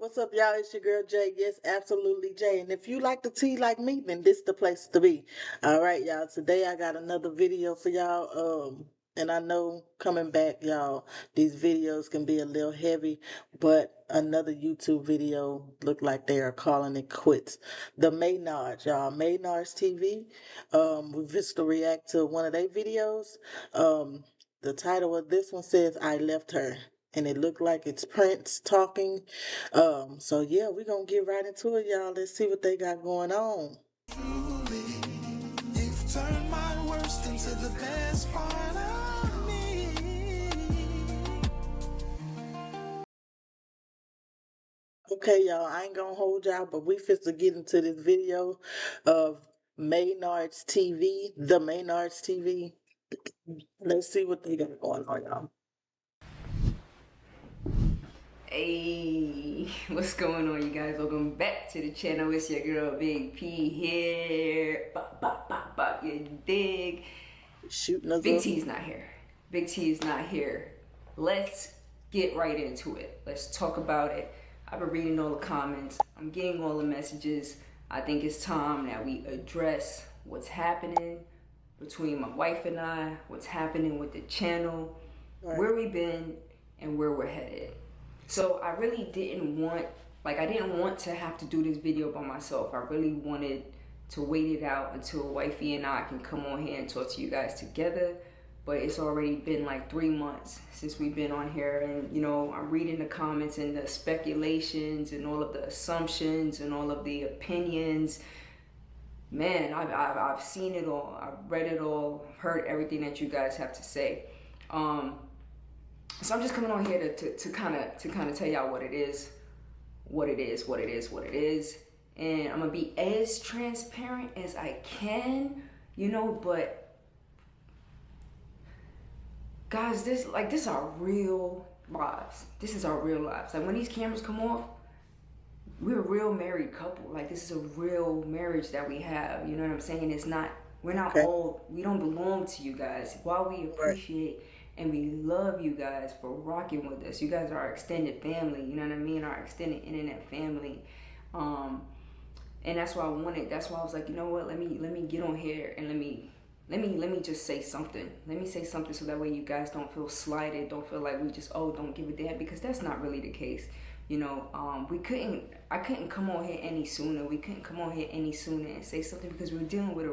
What's up, y'all? It's your girl Jay. Yes, absolutely Jay. And if you like the tea like me, then this the place to be. All right, y'all. Today I got another video for y'all. And I know coming back, y'all, these videos can be a little heavy, but another YouTube video look like they are calling it quits. The Maynards, y'all, Maynards TV. We just to react to one of their videos. The title of this one says "I Left Her." And it looked like it's Prince talking. So yeah, we're gonna get right into it, y'all. Let's see what they got going on. Truly, you've turned my worst into the best part of me. Okay, y'all, I ain't gonna hold y'all, but we fit to get into this video of Maynard's TV, the Maynard's TV. Let's see what they got going on, y'all. Hey, what's going on, you guys? Welcome back to the channel. It's your girl Big P here. Bop, bop, bop, bop, you dig? Shooting us Big up. T is not here. Big T is not here. Let's get right into it. Let's talk about it. I've been reading all the comments. I'm getting all the messages. I think it's time that we address what's happening between my wife and I, what's happening with the channel, where we've been, and where we're headed. So I really didn't want, I didn't want to have to do this video by myself. I really wanted to wait it out until Wifey and I can come on here and talk to you guys together. But it's already been like 3 months since we've been on here, and you know, I'm reading the comments and the speculations and all of the assumptions and all of the opinions. Man, I've seen it all. I've read it all, heard everything that you guys have to say. So I'm just coming on here to kind of tell y'all what it is, and I'm gonna be as transparent as I can, you know. But guys, this is our real lives. This is our real lives. Like when these cameras come off, we're a real married couple. Like this is a real marriage that we have. You know what I'm saying? It's not. We're not all. We don't belong to you guys. While we appreciate and we love you guys for rocking with us. You guys are our extended family, you know what I mean? Our extended internet family. And that's why that's why I was like, you know what, let me get on here and let me just say something. Let me say something so that way you guys don't feel slighted, don't feel like we just, don't give a damn, because that's not really the case. You know, I couldn't come on here any sooner. We couldn't come on here any sooner and say something because we're dealing with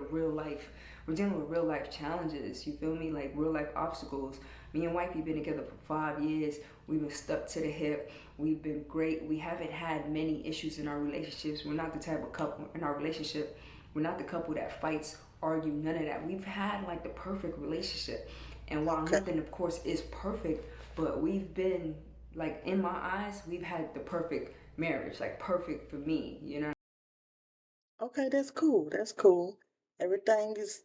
we're dealing with real life challenges, you feel me? Like real life obstacles. Me and Wifey been together for 5 years. We've been stuck to the hip. We've been great. We haven't had many issues in our relationships. We're not the type of couple in our relationship. We're not the couple that fights, argue, none of that. We've had like the perfect relationship. And while nothing, of course, is perfect, but we've been, like, in my eyes, we've had the perfect marriage, like perfect for me, you know? Okay, that's cool. That's cool. Everything is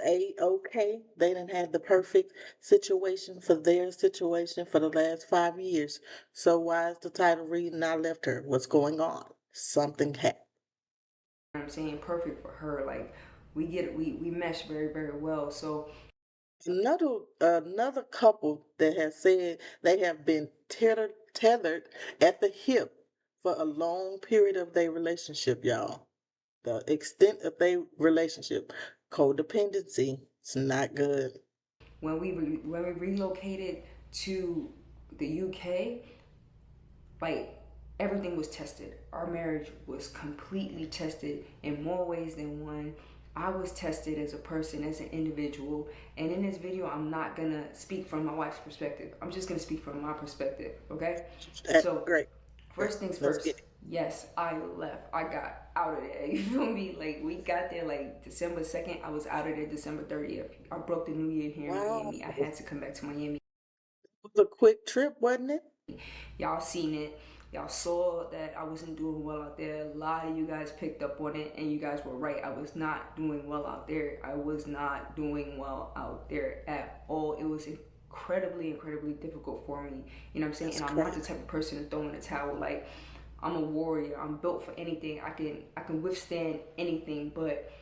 a-okay. They didn't have the perfect situation for their situation for the last 5 years. So why is the title reading "I Left Her"? What's going on? Something happened. I'm saying perfect for her. Like we get it, we mesh very, very well. So Another couple that has said they have been tethered at the hip for a long period of their relationship, y'all. The extent of their relationship, codependency, it's not good. when we relocated to the UK, like everything was tested. Our marriage was completely tested in more ways than one. I was tested as a person, as an individual. And in this video, I'm not gonna speak from my wife's perspective. I'm just gonna speak from my perspective, okay? That's So great. first things Let's first. get it. Yes, I left. I got out of there. You feel me? Like we got there like December 2nd. I was out of there December 30th. I broke the new year here in Miami. I had to come back to Miami. It was a quick trip, wasn't it? Y'all seen it. Y'all saw that I wasn't doing well out there. A lot of you guys picked up on it, and you guys were right. I was not doing well out there. I was not doing well out there at all. It was incredibly, incredibly difficult for me. You know what I'm saying? And I'm not the type of person to throw in the towel. Like, I'm a warrior. I'm built for anything. I can withstand anything, but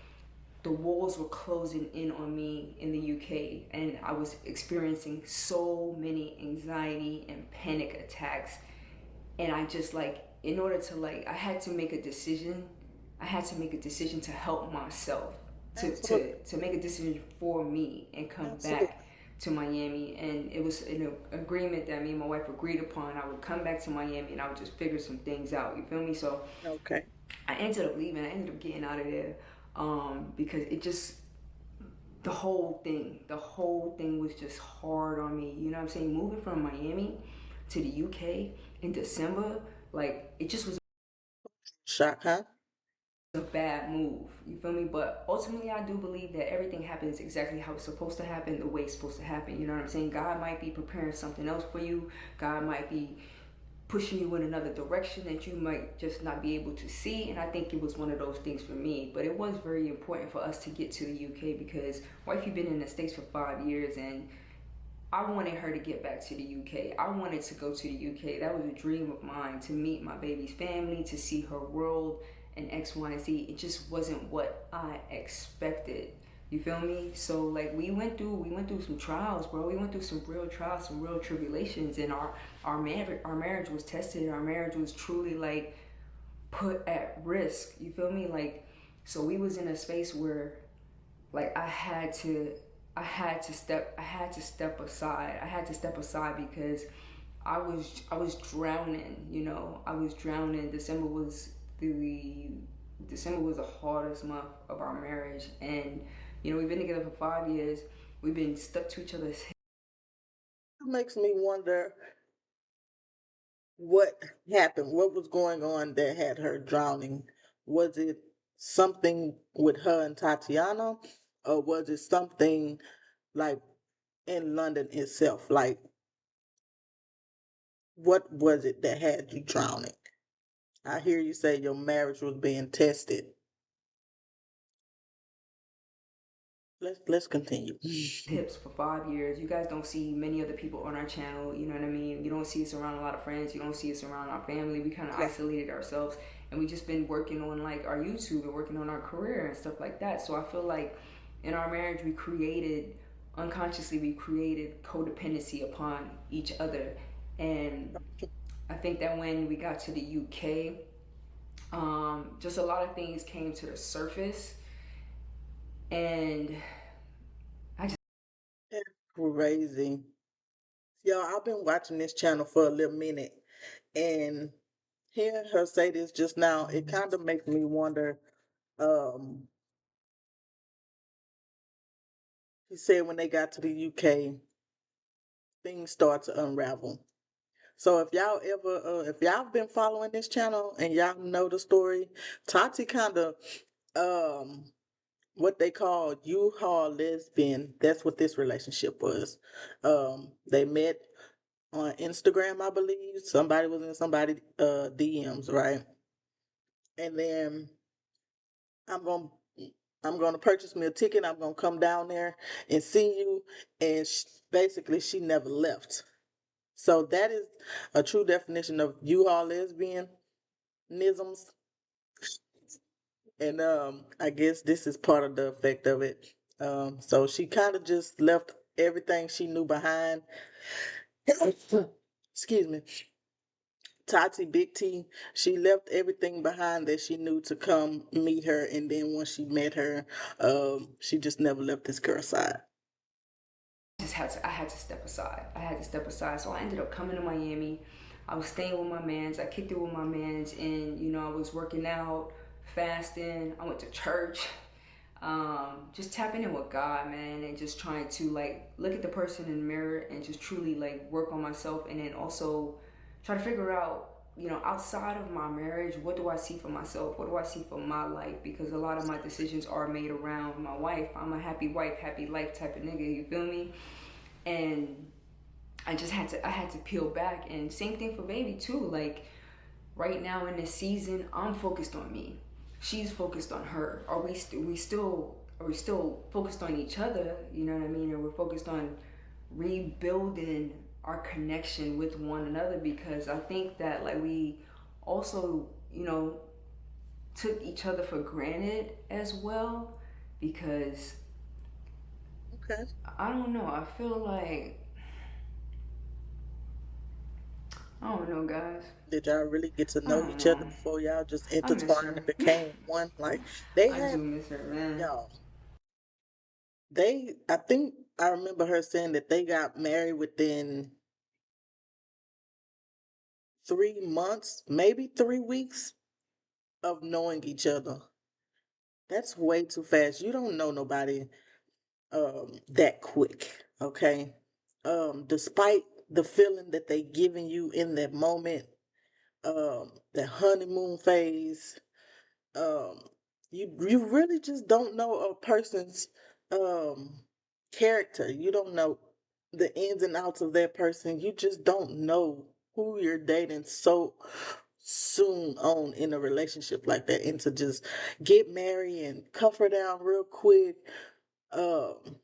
the walls were closing in on me in the UK, and I was experiencing so many anxiety and panic attacks And I just like, in order to like, I had to make a decision. I had to make a decision to help myself, Absolutely. to make a decision for me and come back Absolutely. to Miami. And it was an agreement that me and my wife agreed upon. I would come back to Miami and I would just figure some things out. You feel me? So Okay. I ended up leaving. I ended up getting out of there because it just, the whole thing was just hard on me. You know what I'm saying? Moving from Miami to the UK in December, like it just was Shock, huh? a bad move. You feel me? But ultimately, I do believe that everything happens exactly how it's supposed to happen, the way it's supposed to happen. You know what I'm saying? God might be preparing something else for you. God might be pushing you in another direction that you might just not be able to see. And I think it was one of those things for me. But it was very important for us to get to the UK because wifey been in the States for 5 years, and I wanted her to get back to the UK. I wanted to go to the UK. That was a dream of mine, to meet my baby's family, to see her world and X, Y, and Z. It just wasn't what I expected. You feel me? So like we went through some trials, bro. We went through some real trials, some real tribulations, and our marriage was tested. Our marriage was truly like put at risk. You feel me? Like, so we was in a space where like I had to step aside. I had to step aside because I was drowning, you know. I was drowning. The December was the hardest month of our marriage, and you know, we've been together for 5 years. We've been stuck to each other's hips. It makes me wonder what happened, what was going on that had her drowning. Was it something with her and Tatiana, or was it something like in London itself? Like, what was it that had you drowning? I hear you say your marriage was being tested. Let's continue. Hips for 5 years. You guys don't see many other people on our channel. You know what I mean? You don't see us around a lot of friends. You don't see us around our family. We kind of Right. isolated ourselves, and we just been working on like our YouTube and working on our career and stuff like that. So I feel like in our marriage, we created unconsciously, we created codependency upon each other. And I think that when we got to the UK, just a lot of things came to the surface, and I just That's crazy. Yo, I've been watching this channel for a little minute, and hearing her say this just now, it kind of makes me wonder. Um, he said when they got to the UK, things start to unravel. So if y'all been following this channel and y'all know the story, Tati kind of um what they call U-Haul lesbian. That's what this relationship was. They met on Instagram, I believe. Somebody was in somebody DMs, right? And then I'm gonna I'm gonna purchase me a ticket. I'm gonna come down there and see you. And basically, she never left. So that is a true definition of U-Haul lesbianisms. And I guess this is part of the effect of it. So she kind of just left everything she knew behind. Excuse me. Tati Big T, she left everything behind that she knew to come meet her, and then once she met her, she just never left this girl's side. I had to step aside. I had to step aside. So I ended up coming to Miami. I was staying with my mans. I kicked it with my mans, and you know, I was working out, fasting. I went to church. Just tapping in with God, man, and just trying to like look at the person in the mirror and just truly like work on myself, and then also try to figure out, you know, outside of my marriage, what do I see for myself? What do I see for my life? Because a lot of my decisions are made around my wife. I'm a happy wife, happy life type of nigga. You feel me? And I had to peel back. And same thing for baby too. Like right now in this season, I'm focused on me. She's focused on her. Are we still focused on each other? You know what I mean? And we're focused on rebuilding our connection with one another, because I think that like we also, you know, took each other for granted as well, because Okay. I don't know, I feel like I don't know, guys. Did y'all really get to I know don't each other know. before y'all just I miss intertwined her. and became one? Like they I do had miss her, man. y'all. I think I remember her saying that they got married within 3 months, maybe 3 weeks of knowing each other. That's way too fast. You don't know nobody that quick, okay? Despite the feeling that they giving you in that moment, the honeymoon phase, um you really just don't know a person's um character. You don't know the ins and outs of that person. You just don't know who you're dating so soon on in a relationship like that, and to just get married and cuff her down real quick. um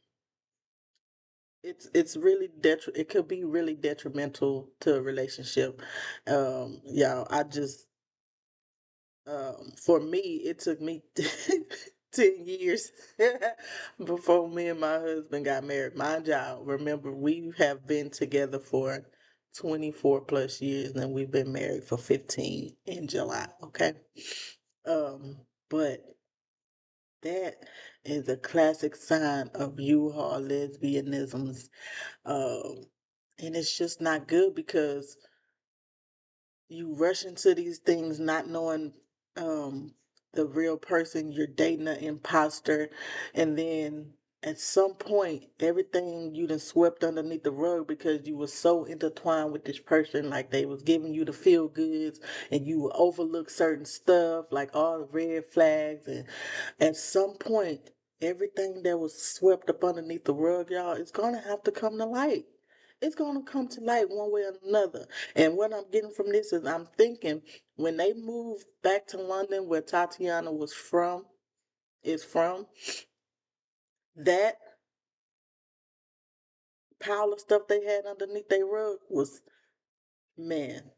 it's really it could be really detrimental to a relationship. Y'all, I just for me, it took me 10 years before me and my husband got married. Mind y'all, remember, we have been together for 24 plus years and we've been married for 15 in July, okay? But that is a classic sign of U-Haul lesbianisms. Um, and it's just not good because you rush into these things not knowing um the real person. You're dating an imposter, and then at some point everything you done swept underneath the rug because you were so intertwined with this person, like they was giving you the feel goods, and you would overlook certain stuff like all the red flags. And at some point everything that was swept up underneath the rug, y'all, is gonna have to come to light. It's gonna come to light one way or another. And what I'm getting from this is I'm thinking when they moved back to London, where Tatiana is from, that pile of stuff they had underneath their rug was, man,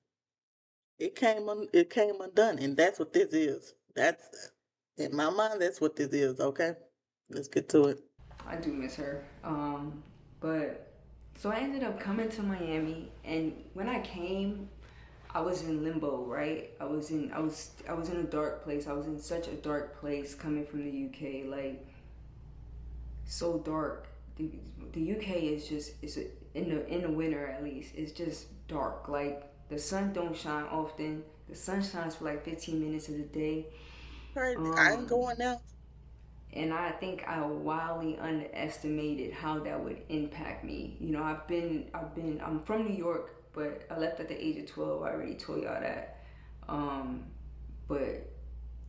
it came undone, and that's what this is. That's in my mind. That's what this is. Okay, let's get to it. I do miss her. But so I ended up coming to Miami, and when I came, I was in limbo, right? I was in a dark place. I was in such a dark place coming from the UK, like so dark. The, the UK is just in the winter at least. It's just dark. Like the sun don't shine often. The sun shines for like 15 minutes of the day. Crazy. I ain't Um, going now. and I think I wildly underestimated how that would impact me. You know, I'm from New York, but I left at the age of 12. I already told y'all that. Um, but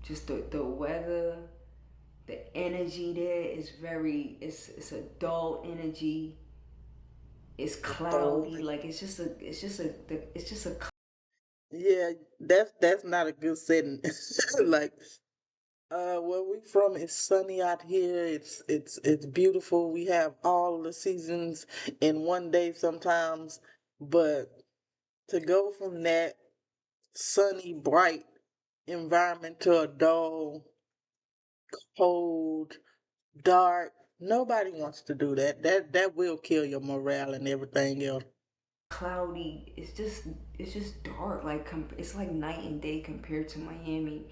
just the weather, the energy there is it's a dull energy. It's So cloudy, like it's just a yeah, that's not a good setting. Like where we from is sunny out here. It's beautiful. We have all the seasons in one day sometimes, but to go from that sunny, bright environment to a dull, cold, dark, nobody wants to do that. That will kill your morale and everything else. cloudy. It's just dark. Like it's like night and day compared to Miami.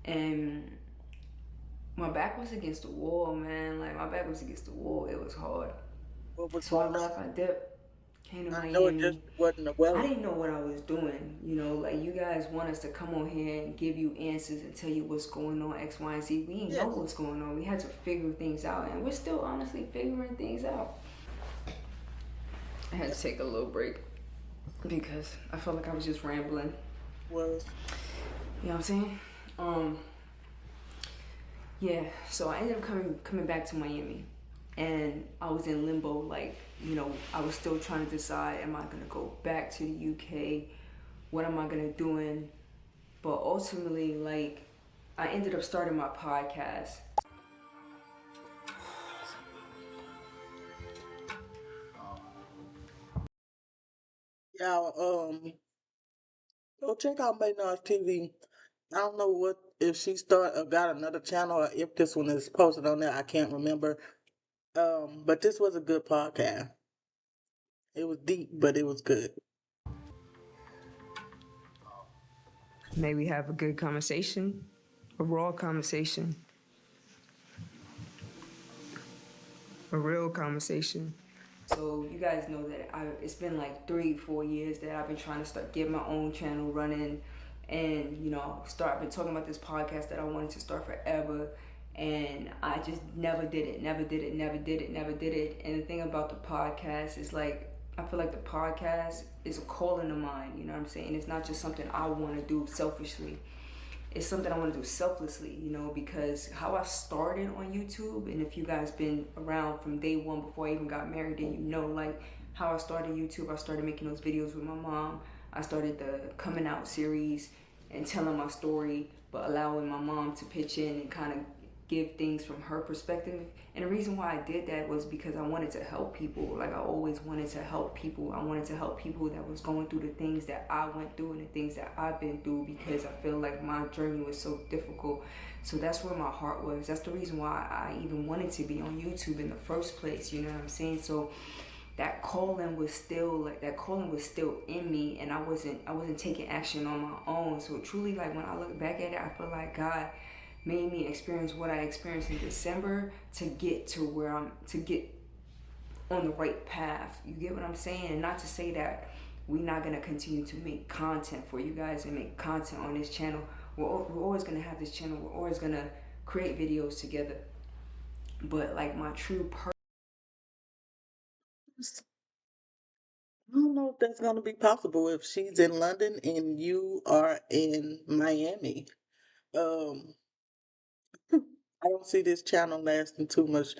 And my back was against the wall, man. Like my back was against the wall. It was hard. What was So I going left. on? I dipped. Came to I know it just Miami. wasn't the I weather. didn't know what I was doing. You know, like you guys want us to come on here and give you answers and tell you what's going on X, Y, and Z. We didn't know Yes. what's going on. We had to figure things out, and we're still honestly figuring things out. I had to take a little break because I felt like I was just rambling. Was You know what I'm saying? Um, yeah. So I ended up coming back to Miami, and I was in limbo. Like, you know, I was still trying to decide: am I gonna go back to the UK? What am I gonna doing? But ultimately, like, I ended up starting my podcast. y'all go check out Maynards TV. I don't know what if she got another channel or if this one is posted on there. I can't remember. But this was a good podcast. It was deep, but it was good. maybe have a good conversation, a raw conversation, a real conversation. So you guys know that it's been like 3-4 years that I've been trying to get my own channel running, and I've been talking about this podcast that I wanted to start forever, and I just never did it. And the thing about the podcast is, like, I feel like the podcast is a calling of mine. You know what I'm saying? It's not just something I want to do selfishly. It's something I want to do selflessly, because how I started on YouTube, and if you guys been around from day one before I even got married, then like how I started YouTube. I started making those videos with my mom. I started the coming out series and telling my story, but allowing my mom to pitch in and kind of give things from her perspective. And the reason why I did that was because I wanted to help people. Like, I always wanted to help people. I wanted to help people that was going through the things that I went through and the things that I've been through, because I feel like my journey was so difficult. So that's where my heart was. That's the reason why I even wanted to be on YouTube in the first place. You know what I'm saying? So that calling was still in me, and I wasn't taking action on my own. So truly, like, when I look back at it, I feel like God made me experience what I experienced in December to get on the right path. You get what I'm saying? And not to say that we're not going to continue to make content for you guys and make content on this channel. We're always going to have this channel. We're always going to create videos together. But, like, my true purpose. I don't know if that's going to be possible if she's in London and you are in Miami. Um, I don't see this channel lasting too much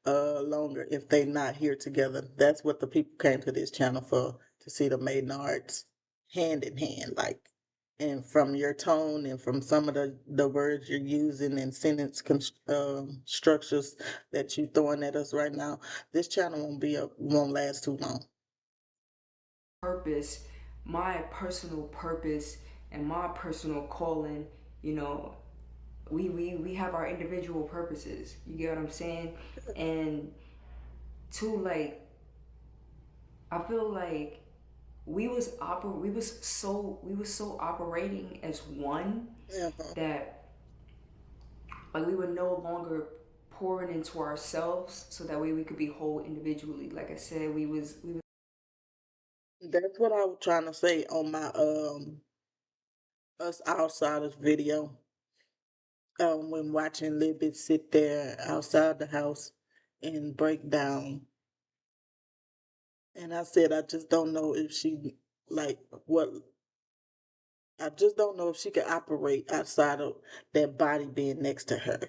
longer if they not here together. That's what the people came to this channel for, to see the Maynards hand in hand, like. And from your tone and from some of the words you're using and sentence structures that you throwing at us right now, this channel won't last too long. Purpose, my personal purpose, and my personal calling, we have our individual purposes. You get what I'm saying? And two, like, I feel like we was so operating as one, that, like, we were no longer pouring into ourselves, so that way we could be whole individually. Like I said, we was That's what I was trying to say on my us outsiders video. When watching Libby sit there outside the house and break down, and I said I just don't know if she like what. I just don't know if she could operate outside of that body being next to her.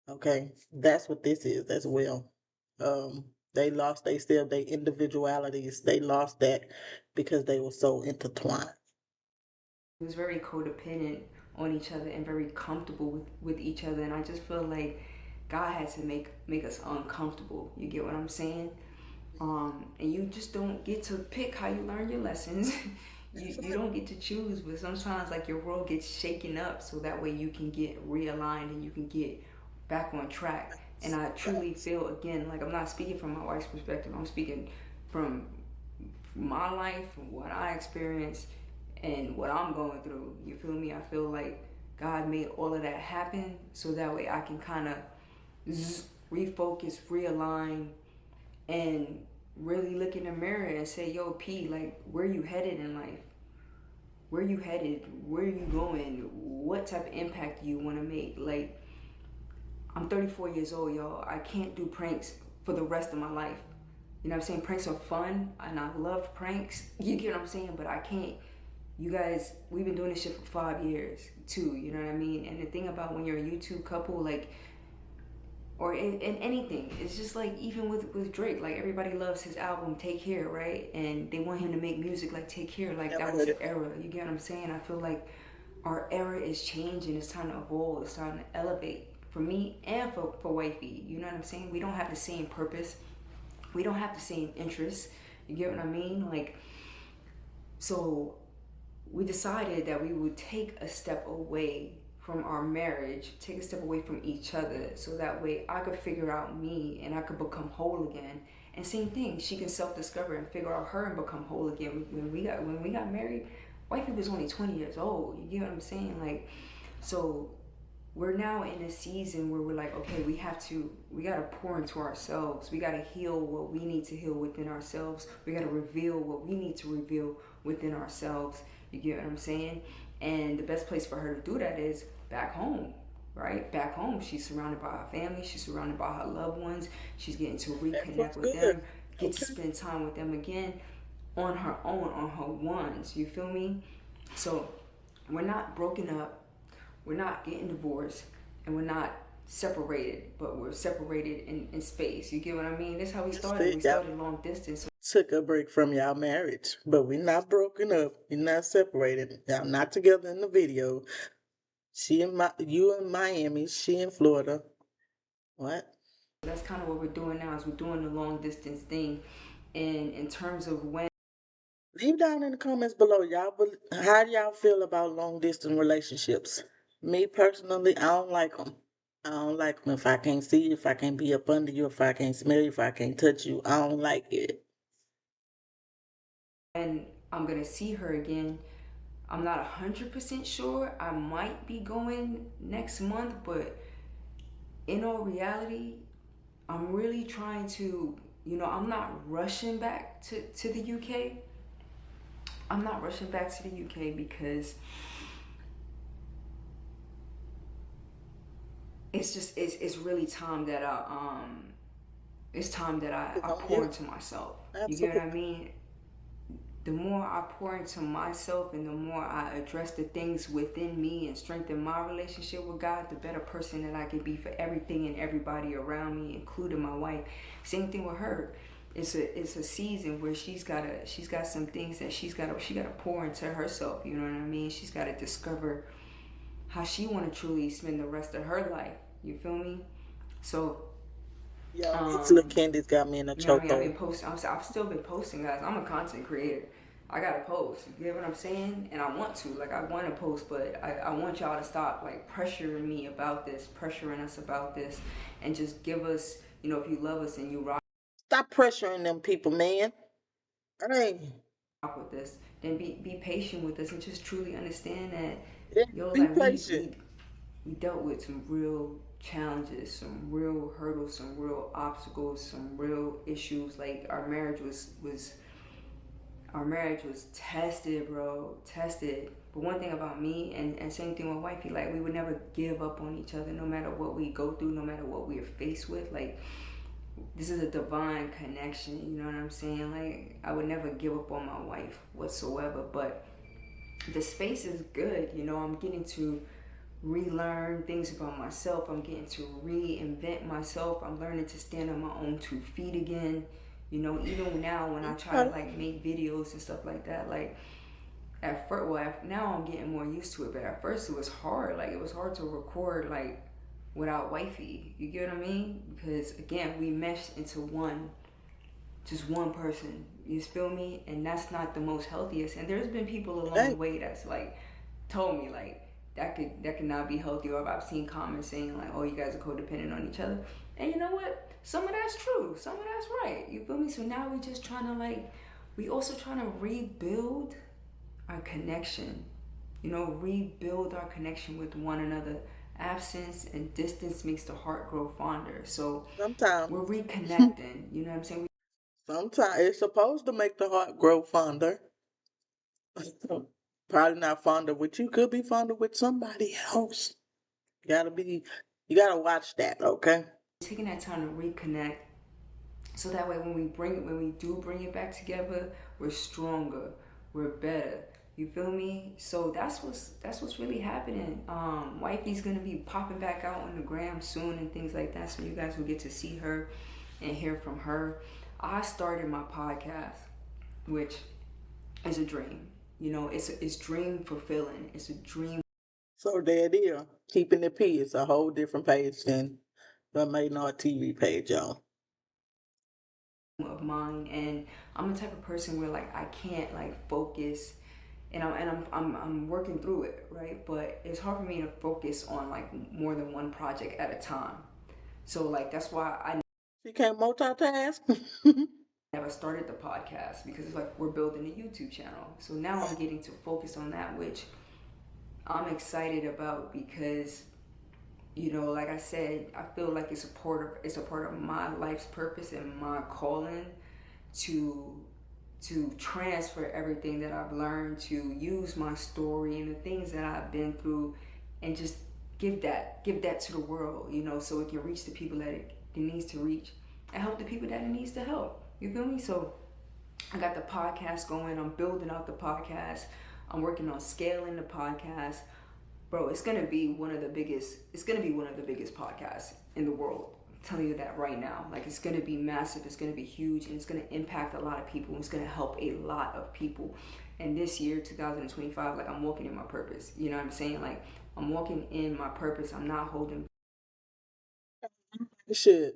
Okay, that's what this is as well. They lost their individualities. They lost that because they were so intertwined. was very codependent on each other and very comfortable with each other. And I just feel like God had to make us uncomfortable. You get what I'm saying? And you just don't get to pick how you learn your lessons. You don't get to choose, but sometimes, like, your world gets shaken up, so that way you can get realigned and you can get back on track. And I truly feel, again, like, I'm not speaking from my wife's perspective. I'm speaking from my life, from what I experienced, and what I'm going through. You feel me? I feel like God made all of that happen so that way I can kind of refocus, realign, and really look in the mirror and say, yo, P, like, where you headed in life? Where you headed? Where are you going? What type of impact do you want to make? Like, I'm 34 years old, y'all. I can't do pranks for the rest of my life. You know what I'm saying? Pranks are fun, and I love pranks. You get what I'm saying? But I can't. You guys, we've been doing this shit for 5 years, too. You know what I mean? And the thing about when you're a YouTube couple, like, or in anything, it's just like, even with Drake, like, everybody loves his album Take Care, right? And they want him to make music like Take Care, like that was the era. You get what I'm saying? I feel like our era is changing. It's time to evolve. It's time to elevate, for me and for wifey. You know what I'm saying? We don't have the same purpose. We don't have the same interests. You get what I mean? Like, so we decided that we would take a step away from our marriage, take a step away from each other, so that way I could figure out me and I could become whole again. And same thing, she can self-discover and figure out her and become whole again. When we got married, wifey was only 20 years old. You get what I'm saying? Like, so we're now in a season where we're like, okay, we gotta pour into ourselves. We gotta heal what we need to heal within ourselves. We gotta reveal what we need to reveal within ourselves. You get what I'm saying? And the best place for her to do that is back home, right? Back home, she's surrounded by her family. She's surrounded by her loved ones. She's getting to That's reconnect what's with good. them, get to Okay. spend time with them again on her own, on her ones. You feel me? So we're not broken up, we're not getting divorced, and we're not separated, but we're separated in space. You get what I mean? That's how we started. We See, y'all started long distance. took a break from y'all marriage, but we're not broken up. We're not separated. Y'all not together in the video. You in Miami, she in Florida. What? That's kind of what we're doing now. Is we're doing the long distance thing, and in terms of when. Leave down in the comments below, y'all. How do y'all feel about long distance relationships? Me personally, I don't like them. I don't like them. If I can't see you, if I can't be up under you, if I can't smell you, if I can't touch you, I don't like it. And I'm gonna see her again. I'm not 100% sure. I might be going next month, but in all reality, I'm really trying to, I'm not rushing back to the UK. I'm not rushing back to the UK because it's really time that it's time that It's I on pour you. into myself. You get what I Absolutely. mean? The more I pour into myself and the more I address the things within me and strengthen my relationship with God, the better person that I can be for everything and everybody around me, including my wife. Same thing with her. It's a season where she's got some things that she gotta pour into herself. You know what I mean? She's gotta discover how she wanna truly spend the rest of her life. You feel me? So Yo, this little um, Candy's got me in a you know what I mean? I've been chokehold. posting. I've still been posting, guys. I'm a content creator. I gotta post. You get what I'm saying? And I want to. Like, I want to post, but I want y'all to stop, like, pressuring me about this, pressuring us about this, and just give us, if you love us and you rock Stop pressuring them people, man. Hey, with this, then be patient with us and just truly understand that, yeah, be like, patient. we dealt with some real challenges, some real hurdles, some real obstacles, some real issues. Like, our marriage was tested, bro, tested. But one thing about me, and same thing with wifey, like, we would never give up on each other no matter what we go through, no matter what we are faced with. Like, this is a divine connection, you know what I'm saying? Like, I would never give up on my wife whatsoever. But the space is good, I'm getting to relearn things about myself. I'm getting to reinvent myself. I'm learning to stand on my own 2 feet again. Even now when I try to, Okay. like, make videos and stuff like that, like, at first, well, now I'm getting more used to it, but at first it was hard. Like, it was hard to record, like, without wifey. You get what I mean? Because again, we meshed into just one person. You feel me? And that's not the most healthiest. And there's been people along the Hey, way that's, like, told me, like, that could not be healthy. Or I've seen comments saying, like, oh, you guys are codependent on each other. And you know what? Some of that's true. Some of that's right. You feel me? So now we just trying to, like, we also trying to rebuild our connection. Rebuild our connection with one another. Absence and distance makes the heart grow fonder. So sometimes. we're reconnecting. You know what I'm saying? Sometimes it's supposed to make the heart grow fonder. Probably not fonder with you. Could be fonder with somebody else. You gotta be. You gotta watch that. Okay. Taking that time to reconnect, so that way when we do bring it back together, we're stronger, we're better. You feel me? So that's what's really happening. Wifey's gonna be popping back out on the gram soon and things like that, so you guys will get to see her and hear from her. I started my podcast, which is a dream. It's dream fulfilling. It's a dream So there it is. Keeping it P is a whole different page than the Maynard TV page, y'all. of mine, and I'm the type of person where, like, I can't, like, focus, and I'm working through it, right? But it's hard for me to focus on, like, more than one project at a time. So, like, that's why I She can't multitask. never started the podcast because it's like we're building a YouTube channel. So now I'm getting to focus on that, which I'm excited about because, you know, like I said, I feel like it's a part of my life's purpose and my calling to transfer everything that I've learned, to use my story and the things that I've been through, and just give that to the world, you know, so it can reach the people that it needs to reach and help the people that it needs to help. You feel me? So I got the podcast going. I'm building out the podcast. I'm working on scaling the podcast. Bro, it's gonna be one of the biggest. It's gonna be one of the biggest podcasts in the world. I'm telling you that right now. Like, it's gonna be massive. It's gonna be huge, and it's gonna impact a lot of people. And it's gonna help a lot of people. And this year, 2025, like, I'm walking in my purpose. You know what I'm saying? Like, I'm walking in my purpose. I'm not holding. You should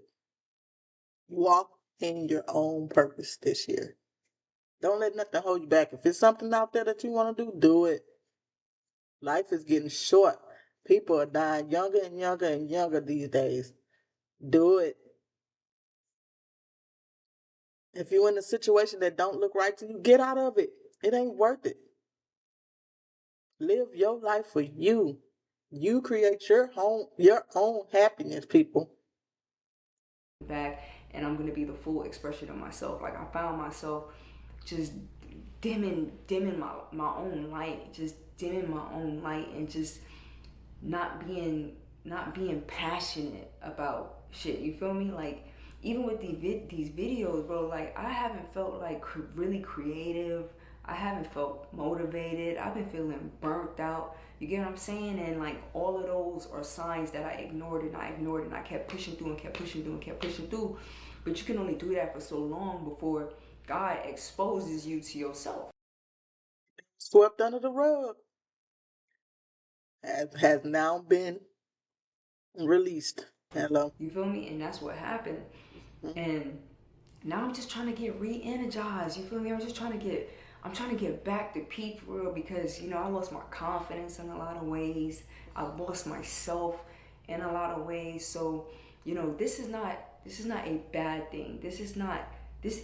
walk in your own purpose this year. Don't let nothing hold you back. If it's something out there that you want to do, do it. Life is getting short. People are dying younger and younger and younger these days. Do it. If you're in a situation that don't look right to you, get out of it. It ain't worth it. Live your life for you. You create your own happiness, people. Back, and I'm gonna be the full expression of myself. Like, I found myself just dimming my own light, just dimming my own light, and just not being passionate about shit. You feel me? Like, even with these videos, bro, like, I haven't felt like really creative. I haven't felt motivated. I've been feeling burnt out. You get what I'm saying? And like, all of those are signs that I ignored, and I kept pushing through and kept pushing through and kept pushing through. But you can only do that for so long before God exposes you to yourself. Swept under the rug has now been released. Hello. You feel me? And that's what happened. And now I'm just trying to get re-energized. You feel me? I'm trying to get back to peak for real, because, you know, I lost my confidence in a lot of ways. I lost myself in a lot of ways. So, you know, this is not a bad thing. This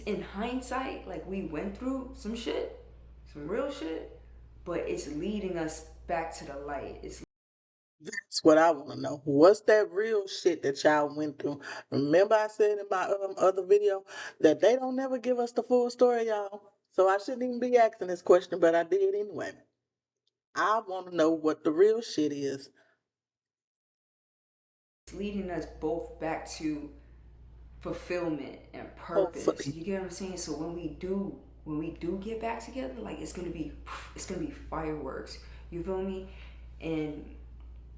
in hindsight, like, we went through some shit, some real shit, but it's leading us back to the light. That's what I want to know. What's that real shit that y'all went through? Remember, I said in my other video that they don't never give us the full story, y'all. So I shouldn't even be asking this question, but I did anyway. I want to know what the real shit is. Leading us both back to fulfillment and purpose. Hopefully. You get what I'm saying? So when we do get back together, like, it's gonna be fireworks. You feel me? And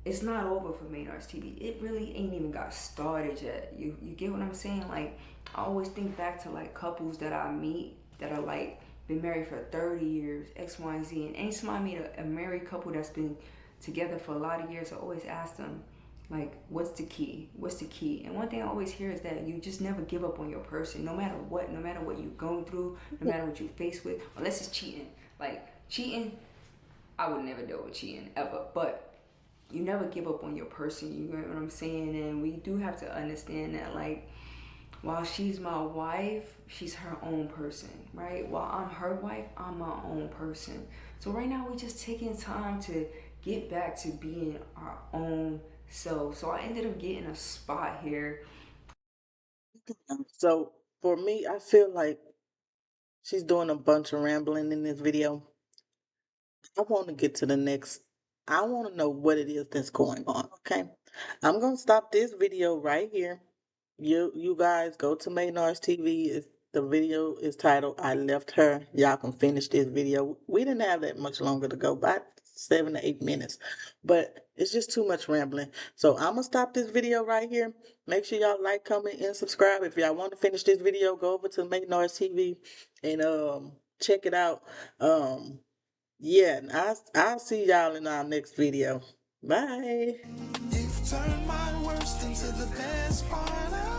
it's not over for Maynards TV. It really ain't even got started yet. You get what I'm saying? Like, I always think back to, like, couples that I meet that are, like, been married for 30 years, X, Y, and Z. And anytime I meet a married couple that's been together for a lot of years, I always ask them, like, what's the key? What's the key? And one thing I always hear is that you just never give up on your person, no matter what you're going through, no matter what you face with, unless it's cheating. Like, cheating, I would never deal with cheating ever. But you never give up on your person. You know what I'm saying? And we do have to understand that, like, while she's my wife, she's her own person, right? While I'm her wife, I'm my own person. So right now, we're just taking time to get back to being our own self. So I ended up getting a spot here. So for me, I feel like she's doing a bunch of rambling in this video. I want to get to the next. I want to know what it is that's going on. Okay, I'm gonna stop this video right here. You guys go to Maynards TV. The video is titled "I Left Her." Y'all can finish this video. We didn't have that much longer to go, about 7 to 8 minutes, but it's just too much rambling. So I'm gonna stop this video right here. Make sure y'all like, comment, and subscribe. If y'all want to finish this video, go over to Maynards TV and check it out. Yeah, and I'll see y'all in our next video. Bye. You've turned my worst into the best part of